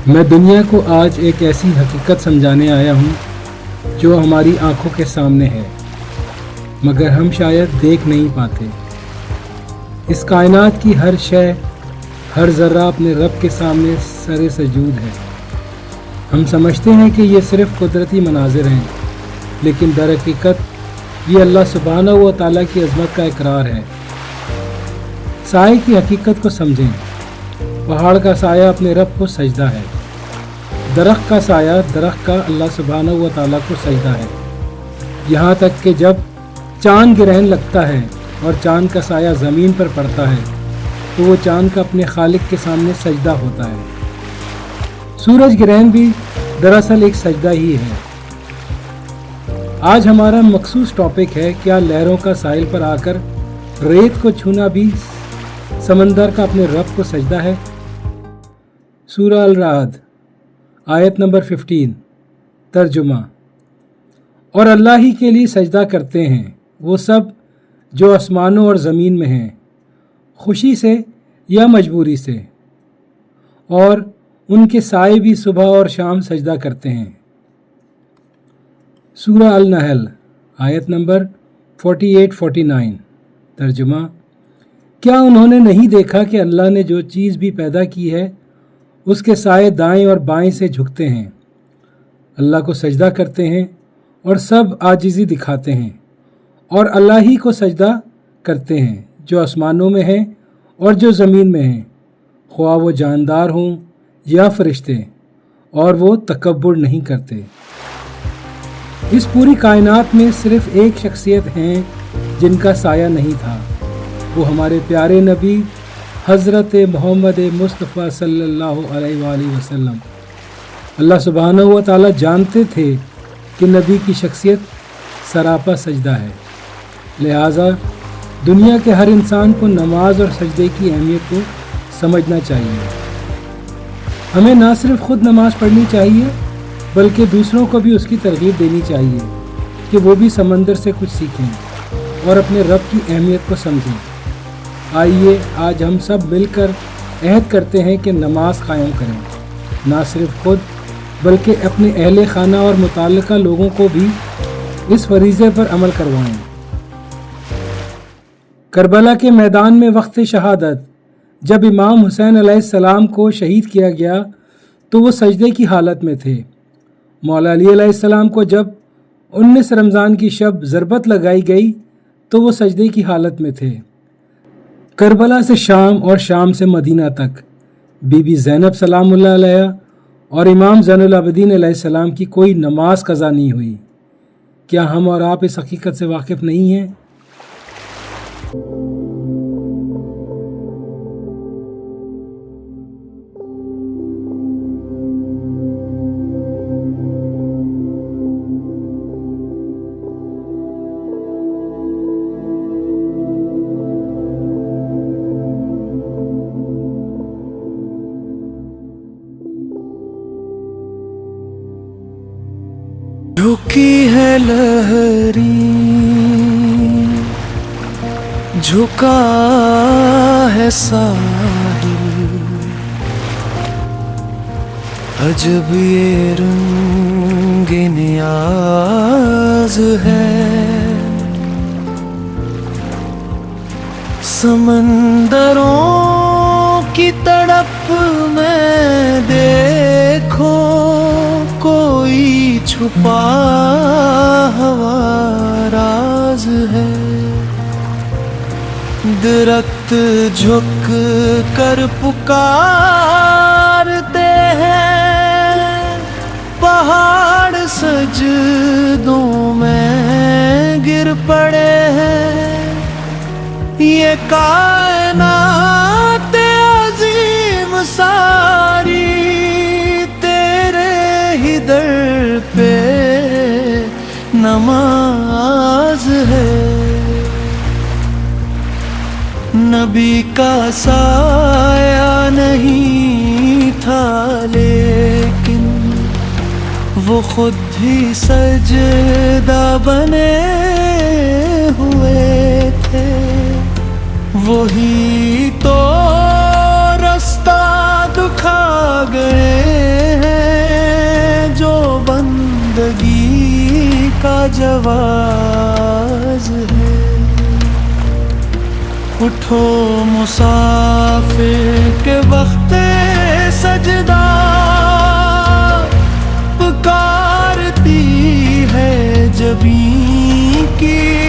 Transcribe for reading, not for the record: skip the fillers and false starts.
میں دنیا کو آج ایک ایسی حقیقت سمجھانے آیا ہوں جو ہماری آنکھوں کے سامنے ہے مگر ہم شاید دیکھ نہیں پاتے۔ اس کائنات کی ہر شے، ہر ذرہ اپنے رب کے سامنے سر سجود ہے۔ ہم سمجھتے ہیں کہ یہ صرف قدرتی مناظر ہیں، لیکن در حقیقت یہ اللہ سبحانہ و تعالیٰ کی عظمت کا اقرار ہے۔ سائے کی حقیقت کو سمجھیں۔ پہاڑ کا سایہ اپنے رب کو سجدہ ہے۔ درخت کا سایہ درخت کا اللہ سبحانہ و تعالیٰ کو سجدہ ہے۔ یہاں تک کہ جب چاند گرہن لگتا ہے اور چاند کا سایہ زمین پر پڑتا ہے تو وہ چاند کا اپنے خالق کے سامنے سجدہ ہوتا ہے۔ سورج گرہن بھی دراصل ایک سجدہ ہی ہے۔ آج ہمارا مخصوص ٹاپک ہے، کیا لہروں کا ساحل پر آ کر ریت کو چھونا بھی سمندر کا اپنے رب کو سجدہ ہے؟ سورہ الرعد آیت نمبر 15 ترجمہ۔ اور اللہ ہی کے لیے سجدہ کرتے ہیں وہ سب جو آسمانوں اور زمین میں ہیں، خوشی سے یا مجبوری سے، اور ان کے سائے بھی صبح اور شام سجدہ کرتے ہیں۔ سورہ النحل آیت نمبر 48-49 ترجمہ۔ کیا انہوں نے نہیں دیکھا کہ اللہ نے جو چیز بھی پیدا کی ہے اس کے سائے دائیں اور بائیں سے جھکتے ہیں، اللہ کو سجدہ کرتے ہیں اور سب عاجزی دکھاتے ہیں، اور اللہ ہی کو سجدہ کرتے ہیں جو آسمانوں میں ہیں اور جو زمین میں ہیں، خواہ وہ جاندار ہوں یا فرشتے، اور وہ تکبر نہیں کرتے۔ اس پوری کائنات میں صرف ایک شخصیت ہیں جن کا سایہ نہیں تھا، وہ ہمارے پیارے نبی حضرت محمد مصطفیٰ صلی اللہ علیہ وآلہ وسلم۔ اللہ سبحانہ و تعالیٰ جانتے تھے کہ نبی کی شخصیت سراپا سجدہ ہے، لہٰذا دنیا کے ہر انسان کو نماز اور سجدے کی اہمیت کو سمجھنا چاہیے۔ ہمیں نہ صرف خود نماز پڑھنی چاہیے بلکہ دوسروں کو بھی اس کی ترغیب دینی چاہیے کہ وہ بھی سمندر سے کچھ سیکھیں اور اپنے رب کی اہمیت کو سمجھیں۔ آئیے آج ہم سب مل کر عہد کرتے ہیں کہ نماز قائم کریں، نہ صرف خود بلکہ اپنے اہل خانہ اور متعلقہ لوگوں کو بھی اس فریضے پر عمل کروائیں۔ کربلا کے میدان میں وقت شہادت جب امام حسین علیہ السلام کو شہید کیا گیا تو وہ سجدے کی حالت میں تھے۔ مولا علی علیہ السلام کو جب 19 رمضان کی شب ضربت لگائی گئی تو وہ سجدے کی حالت میں تھے۔ کربلا سے شام اور شام سے مدینہ تک بی بی زینب سلام اللہ علیہ اور امام زین العابدین علیہ السلام کی کوئی نماز قضا نہیں ہوئی۔ کیا ہم اور آپ اس حقیقت سے واقف نہیں ہیں؟ جھکی ہے لہری جھکا ہے ساحل، عجب یہ رنگ نیاز ہے، سمندروں کی تڑپ میں دیکھو کوئی چھپا ہوا راز ہے، درخت جھک کر پکارتے ہیں، پہاڑ سجدوں میں گر پڑے ہیں، یہ کائنات عظیم ساری در پہ نماز ہے۔ نبی کا سایہ نہیں تھا لیکن وہ خود ہی سجدہ بنے ہوئے تھے، وہی تو رستہ دکھا گئے کا جواز ہے۔ اٹھو مسافر کے وقت سجدہ، پکارتی ہے جبیں کی